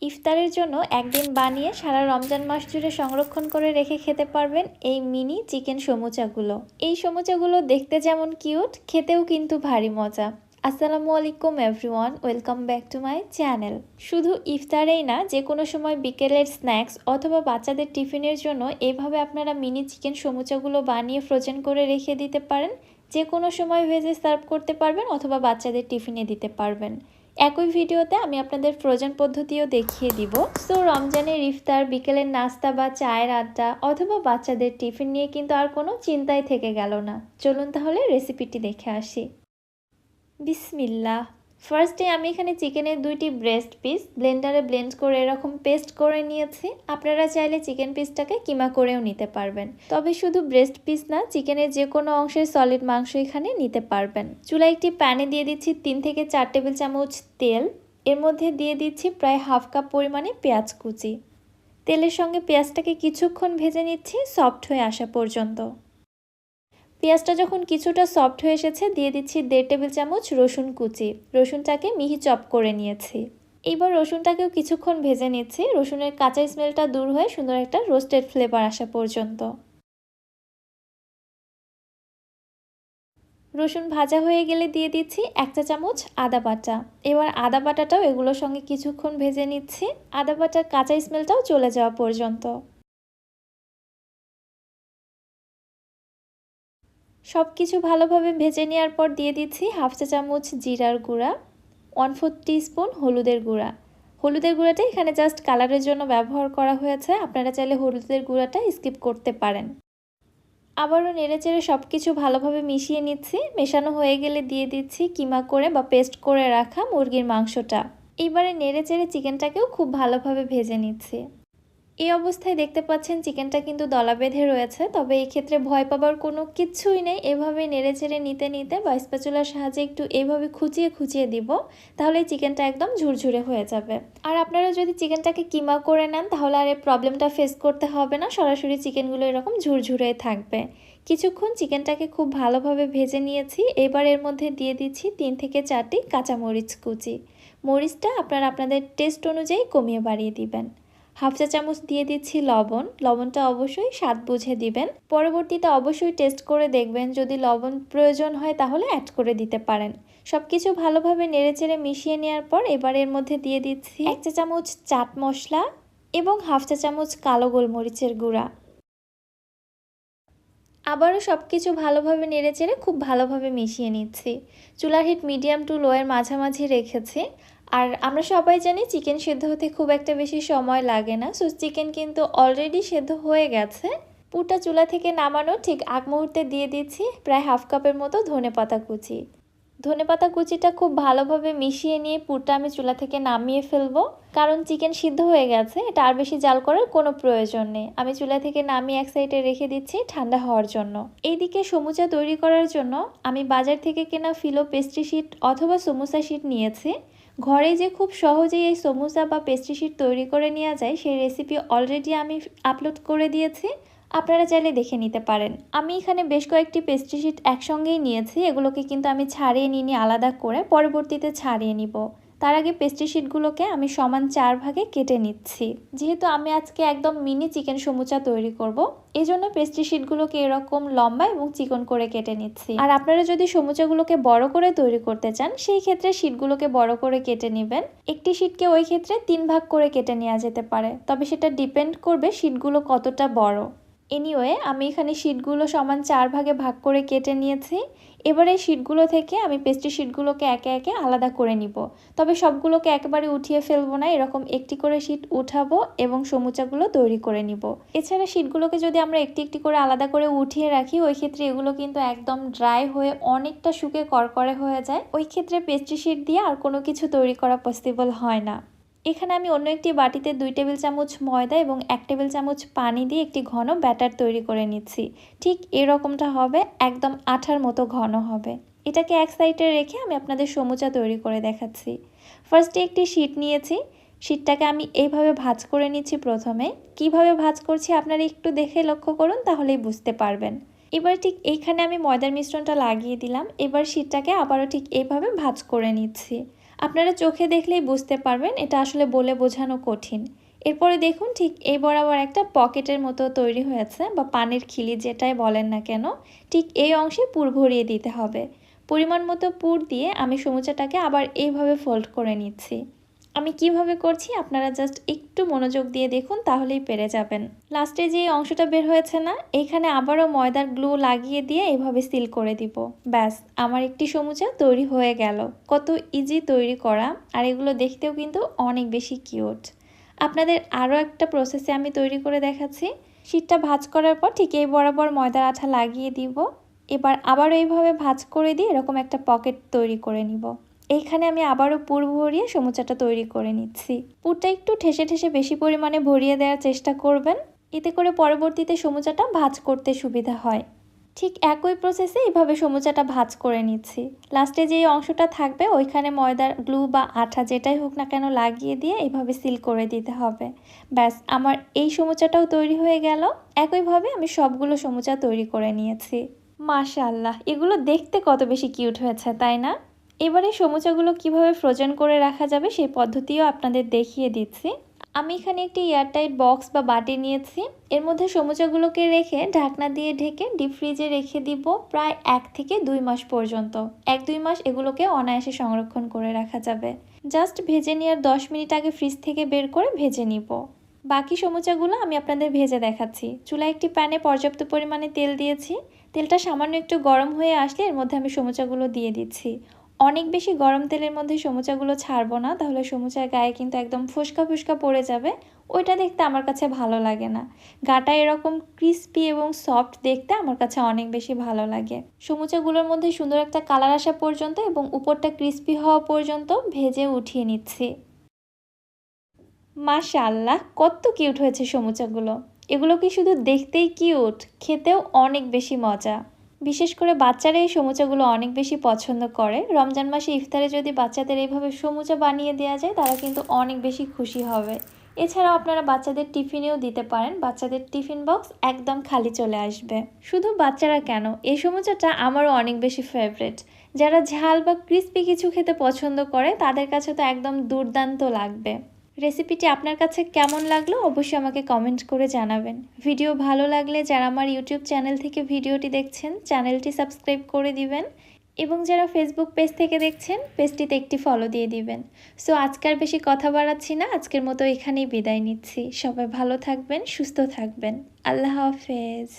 ইফতারের জন্য একদিন বানিয়ে সারা রমজান মাস জুড়ে সংরক্ষণ করে রেখে খেতে পারবেন এই মিনি চিকেন সমুচাগুলো। এই সমুচাগুলো দেখতে যেমন কিউট, খেতেও কিন্তু ভারী মজা। আসসালামু আলাইকুম everyone, welcome back to my channel. শুধু ইফতারেই না, যে কোনো সময় বিকেলের স্ন্যাক্স অথবা বাচ্চাদের টিফিনের জন্য এইভাবে আপনারা মিনি চিকেন সমুচাগুলো বানিয়ে ফ্রোজেন করে রেখে দিতে পারেন। যে কোনো সময় ভেজে সার্ভ করতে পারবেন অথবা বাচ্চাদের টিফিনে দিতে পারবেন। একই ভিডিওতে আমি আপনাদের ফ্রোজেন পদ্ধতিও দেখিয়ে দিব। সো রমজানের ইফতার, বিকেলের নাস্তা বা চায়ের আড্ডা অথবা বাচ্চাদের টিফিন নিয়ে কিন্তু আর কোনো চিন্তাই থেকে গেল না। চলুন তাহলে রেসিপিটি দেখে আসি। বিসমিল্লাহ। ফার্স্টে আমি এখানে চিকেনের 2টি ব্রেস্ট পিস ব্লেন্ডারে ব্লেন্ড করে এরকম পেস্ট করে নিয়েছি। আপনারা চাইলে চিকেন পিসটাকে কিমা করেও নিতে পারবেন, তবে শুধু ব্রেস্ট পিস না, চিকেনের যে কোনো অংশের সলিড মাংস এখানে নিতে পারবেন। চুলায় একটি প্যানে দিয়ে দিচ্ছি 3 থেকে 4 টেবিল চামচ তেল। এর মধ্যে দিয়ে দিচ্ছি প্রায় হাফ কাপ পরিমাণে পেঁয়াজ কুচি। তেলের সঙ্গে পেঁয়াজটাকে কিছুক্ষণ ভেজে নিচ্ছি সফট হয়ে আসা পর্যন্ত। পেঁয়াজটা যখন কিছুটা সফট হয়ে এসেছে, দিয়ে দিচ্ছি 1.5 টেবিল চামচ রসুন কুচি। রসুনটাকে মিহি চপ করে নিয়েছি। এইবার রসুনটাকেও কিছুক্ষণ ভেজে নিচ্ছি, রসুনের কাঁচা স্মেলটা দূর হয়ে সুন্দর একটা রোস্টেড ফ্লেভার আসা পর্যন্ত। রসুন ভাজা হয়ে গেলে দিয়ে দিচ্ছি 1 চা চামচ আদা বাটা। এবার আদা বাটাটাও এগুলোর সঙ্গে কিছুক্ষণ ভেজে নিচ্ছি, আদা বাটার কাঁচা স্মেলটাও চলে যাওয়া পর্যন্ত। সব কিছু ভালোভাবে ভেজে নেওয়ার পর দিয়ে দিচ্ছি হাফ চা চামচ জিরার গুঁড়া, 1/4 টিস্পুন হলুদের গুঁড়া। হলুদের গুঁড়াটা এখানে জাস্ট কালারের জন্য ব্যবহার করা হয়েছে, আপনারা চাইলে হলুদের গুঁড়াটা স্কিপ করতে পারেন। আবারও নেড়েচেড়ে সব কিছু ভালোভাবে মিশিয়ে নিচ্ছি। মেশানো হয়ে গেলে দিয়ে দিচ্ছি কিমা করে বা পেস্ট করে রাখা মুরগির মাংসটা। এবারে নেড়েচেড়ে চিকেনটাকেও খুব ভালোভাবে ভেজে নিচ্ছি। এই অবস্থায় দেখতে পাচ্ছেন চিকেনটা কিন্তু দলা বেঁধে রয়েছে, তবে এই ক্ষেত্রে ভয় পাবার কোনো কিছুই নেই। এভাবে নেড়েচেড়ে নিতে নিতে বা স্প্যাচুলার সাহায্যে একটু এইভাবে খুঁচিয়ে খুঁচিয়ে দিব, তাহলে চিকেনটা একদম ঝুরঝুরে হয়ে যাবে। আর আপনারা যদি চিকেনটাকে কিমা করে নেন তাহলে আর এই প্রবলেমটা ফেস করতে হবে না, সরাসরি চিকেনগুলো এরকম ঝুরঝুরে থাকবে। কিছুক্ষণ চিকেনটাকে খুব ভালোভাবে ভেজে নিয়েছি। এবার এর মধ্যে দিয়ে দিচ্ছি 3 থেকে 4টি কাঁচামরিচ কুচি। মরিচটা আপনারা আপনাদের টেস্ট অনুযায়ী কমিয়ে বাড়িয়ে দিবেন। হাফ চা চামচ দিয়ে দিচ্ছি লবণ। লবণটা অবশ্যই স্বাদ বুঝে দিবেন। পরবর্তীতে অবশ্যই টেস্ট করে দেখবেন, যদি লবণ প্রয়োজন হয় তাহলে অ্যাড করে দিতে পারেন। সব কিছু ভালোভাবে নেড়েচেড়ে মিশিয়ে নেওয়ার পর এবার এর মধ্যে দিয়ে দিচ্ছি 1 চা চামচ চাট মশলা এবং হাফ চা চামচ কালো গোলমরিচের গুঁড়া। আবারও সব কিছু ভালোভাবে নেড়েচেড়ে খুব ভালোভাবে মিশিয়ে নিচ্ছি। চুলার হিট মিডিয়াম টু লোয়ের মাঝামাঝি রেখেছি। আর আমরা সবাই জানি চিকেন সেদ্ধ হতে খুব একটা বেশি সময় লাগে না। সো চিকেন কিন্তু অলরেডি সেদ্ধ হয়ে গেছে। পুরটা চুলা থেকে নামানোর ঠিক আগ মুহূর্তে দিয়ে দিচ্ছি প্রায় হাফ কাপের মতো ধনেপাতা কুচি। ধনেপাতা কুচিটা খুব ভালোভাবে মিশিয়ে নিয়ে পুরটা আমি চুলা থেকে নামিয়ে ফেলবো, কারণ চিকেন সিদ্ধ হয়ে গেছে, এটা আর বেশি জাল করার কোনো প্রয়োজন নেই। আমি চুলা থেকে নামিয়ে এক সাইডে রেখে দিচ্ছি ঠান্ডা হওয়ার জন্য। এইদিকে সমুচা তৈরি করার জন্য আমি বাজার থেকে কেনা ফিলো পেস্ট্রি শিট অথবা সমুচা শিট নিয়েছি। ঘরে যে খুব সহজেই এই সমুচা বা পেস্ট্রি শিট তৈরি করে নেওয়া যায়, সেই রেসিপি অলরেডি আমি আপলোড করে দিয়েছি, আপনারা চাইলে দেখে নিতে পারেন। আমি এখানে বেশ কয়েকটি পেস্ট্রি শিট একসঙ্গেই নিয়েছি। এগুলোকে কিন্তু আমি ছাড়িয়ে নিইনি, আলাদা করে পরবর্তীতে ছাড়িয়ে নিব। তার আগে পেস্ট্রি শিটগুলোকে আমি সমান 4 ভাগে কেটে নিচ্ছি। যেহেতু আমি আজকে একদম মিনি চিকেন সমুচা তৈরি করব, এজন্য পেস্ট্রি শিটগুলোকে এরকম লম্বা এবং চিকন করে কেটে নিচ্ছি। আর আপনারা যদি সমুচাগুলোকে বড় করে তৈরি করতে চান, সেই ক্ষেত্রে শিটগুলোকে বড় করে কেটে নেবেন। একটি শিটকে ওই ক্ষেত্রে 3 ভাগ করে কেটে নেওয়া যেতে পারে, তবে সেটা ডিপেন্ড করবে শিটগুলো কতটা বড়। এনিওয়ে, আমি এখানে শিটগুলো সমান 4 ভাগে ভাগ করে কেটে নিয়েছি। এবার এই শিটগুলো থেকে আমি পেস্ট্রি শিটগুলোকে একে একে আলাদা করে নিব, তবে সবগুলোকে একেবারে উঠিয়ে ফেলবো না, এরকম একটি করে শিট উঠাবো এবং সমুচাগুলো তৈরি করে নিব। এছাড়া শিটগুলোকে যদি আমরা একটি একটি করে আলাদা করে উঠিয়ে রাখি, ওই ক্ষেত্রে এগুলো কিন্তু একদম ড্রাই হয়ে অনেকটা শুকিয়ে করকরে হয়ে যায়। ওই ক্ষেত্রে পেস্ট্রি শিট দিয়ে আর কোনো কিছু তৈরি করা পসিবল হয় না। এখানে আমি অন্য একটি বাটিতে 2 টেবিল চামচ ময়দা এবং 1 টেবিল চামচ পানি দিয়ে একটি ঘন ব্যাটার তৈরি করে নিচ্ছি। ঠিক এরকমটা হবে, একদম আঠার মতো ঘন হবে। এটাকে এক সাইডে রেখে আমি আপনাদের সমুচা তৈরি করে দেখাচ্ছি। ফার্স্টে একটি শিট নিয়েছি, শিটটাকে আমি এইভাবে ভাঁজ করে নিচ্ছি। প্রথমে কিভাবে ভাঁজ করছি আপনারা একটু দেখে লক্ষ্য করুন, তাহলেই বুঝতে পারবেন। এবার ঠিক এইখানে আমি ময়দার মিশ্রণটা লাগিয়ে দিলাম। এবার শিটটাকে আবারও ঠিক এইভাবে ভাঁজ করে নিচ্ছি। আপনারা চোখে দেখলেই বুঝতে পারবেন এটা আসলে বলে বোঝানো কঠিন। এরপরে দেখুন ঠিক এই বরাবর একটা পকেটের মতো তৈরি হয়েছে বা পানির খিলি যেটাই বলেন না কেন, ঠিক এই অংশে পুর ভরিয়ে দিতে হবে। পরিমাণ মতো পুর দিয়ে আমি সমুচাটাকে আবার এইভাবে ফোল্ড করে নিচ্ছি। আমি কিভাবে করছি আপনারা জাস্ট একটু মনোযোগ দিয়ে দেখুন, তাহলেই পেরে যাবেন। লাস্টে যে অংশটা বের হয়েছে না, এইখানে আবারও ময়দার গ্লু লাগিয়ে দিয়ে এইভাবে সিল করে দিব। ব্যাস, আমার একটি সমুচা তৈরি হয়ে গেল। কত ইজি তৈরি করা, আর এগুলো দেখতেও কিন্তু অনেক বেশি কিউট। আপনাদের আরও একটা প্রসেসে আমি তৈরি করে দেখাচ্ছি। শীটটা ভাঁজ করার পর ঠিক এই বরাবর ময়দার আঠা লাগিয়ে দিব। এবার আবারও এইভাবে ভাঁজ করে দিয়ে এরকম একটা পকেট তৈরি করে নিব। এইখানে আমি আবারও পুর ভরিয়ে সমুচাটা তৈরি করে নিচ্ছি। পুরটা একটু ঠেসে ঠেসে বেশি পরিমাণে ভরিয়ে দেওয়ার চেষ্টা করবেন, এতে করে পরবর্তীতে সমুচাটা ভাঁজ করতে সুবিধা হয়। ঠিক একই প্রসেসে এইভাবে সমুচাটা ভাঁজ করে নিচ্ছি। লাস্টে যে অংশটা থাকবে ওইখানে ময়দার গ্লু বা আঠা যেটাই হোক না কেন লাগিয়ে দিয়ে এইভাবে সিল করে দিতে হবে। ব্যাস, আমার এই সমুচাটাও তৈরি হয়ে গেল। একইভাবে আমি সবগুলো সমুচা তৈরি করে নিয়েছি। মাশাআল্লাহ, এগুলো দেখতে কত বেশি কিউট হয়েছে, তাই না? এবারে সমুচাগুলো কিভাবে ফ্রোজেন করে রাখা যাবে সেই পদ্ধতিও আপনাদের দেখিয়ে দিচ্ছি। আমি এখানে একটি এয়ারটাইট বক্স বা বাটি নিয়েছি। এর মধ্যে সমুচাগুলোকে রেখে ঢাকনা দিয়ে ঢেকে ডিপ ফ্রিজে রেখে দিব প্রায় 1 থেকে 2 মাস পর্যন্ত। 1-2 মাস এগুলোকে অনায়াসে সংরক্ষণ করে রাখা যাবে। জাস্ট ভেজে নেওয়ার 10 মিনিট আগে ফ্রিজ থেকে বের করে ভেজে নিব। বাকি সমুচাগুলো আমি আপনাদের ভেজে দেখাচ্ছি। চুলায় একটি প্যানে পর্যাপ্ত পরিমাণে তেল দিয়েছি। তেলটা সামান্য একটু গরম হয়ে আসলে এর মধ্যে আমি সমুচাগুলো দিয়ে দিচ্ছি। অনেক বেশি গরম তেলের মধ্যে সমুচাগুলো ছাড়বো না, তাহলে সমুচার গায়ে কিন্তু একদম ফোস্কা ফোস্কা পড়ে যাবে। ওইটা দেখতে আমার কাছে ভালো লাগে না। গাটা এরকম ক্রিস্পি এবং সফট দেখতে আমার কাছে অনেক বেশি ভালো লাগে। সমুচাগুলোর মধ্যে সুন্দর একটা কালার আসা পর্যন্ত এবং উপরটা ক্রিস্পি হওয়া পর্যন্ত ভেজে উঠিয়ে নিচ্ছি। মাশাআল্লাহ, কত কিউট হয়েছে সমুচাগুলো। এগুলো কি শুধু দেখতেই কিউট, খেতেও অনেক বেশি মজা। বিশেষ করে বাচ্চারা এই সমুচাগুলো অনেক বেশি পছন্দ করে। রমজান মাসে ইফতারে যদি বাচ্চাদের এইভাবে সমুচা বানিয়ে দেওয়া যায় তারা কিন্তু অনেক বেশি খুশি হবে। এছাড়াও আপনারা বাচ্চাদের টিফিনেও দিতে পারেন, বাচ্চাদের টিফিন বক্স একদম খালি চলে আসবে। শুধু বাচ্চারা কেন, এই সমুচাটা আমারও অনেক বেশি ফেভারিট। যারা ঝাল বা ক্রিস্পি কিছু খেতে পছন্দ করে তাদের কাছে তো একদম দুর্দান্ত লাগবে। রেসিপিটি আপনার কাছে কেমন লাগলো অবশ্যই আমাকে কমেন্ট করে জানাবেন। ভিডিও ভালো লাগলে যারা আমার ইউটিউব চ্যানেল থেকে ভিডিওটি দেখছেন চ্যানেলটি সাবস্ক্রাইব করে দিবেন, এবং যারা ফেসবুক পেজ থেকে দেখছেন পেজটিতে একটি ফলো দিয়ে দিবেন। সো আজকে আর বেশি কথা বাড়াচ্ছি না, আজকের মতো এখানেই বিদায় নিচ্ছি। সবাই ভালো থাকবেন, সুস্থ থাকবেন। আল্লাহ হাফেজ।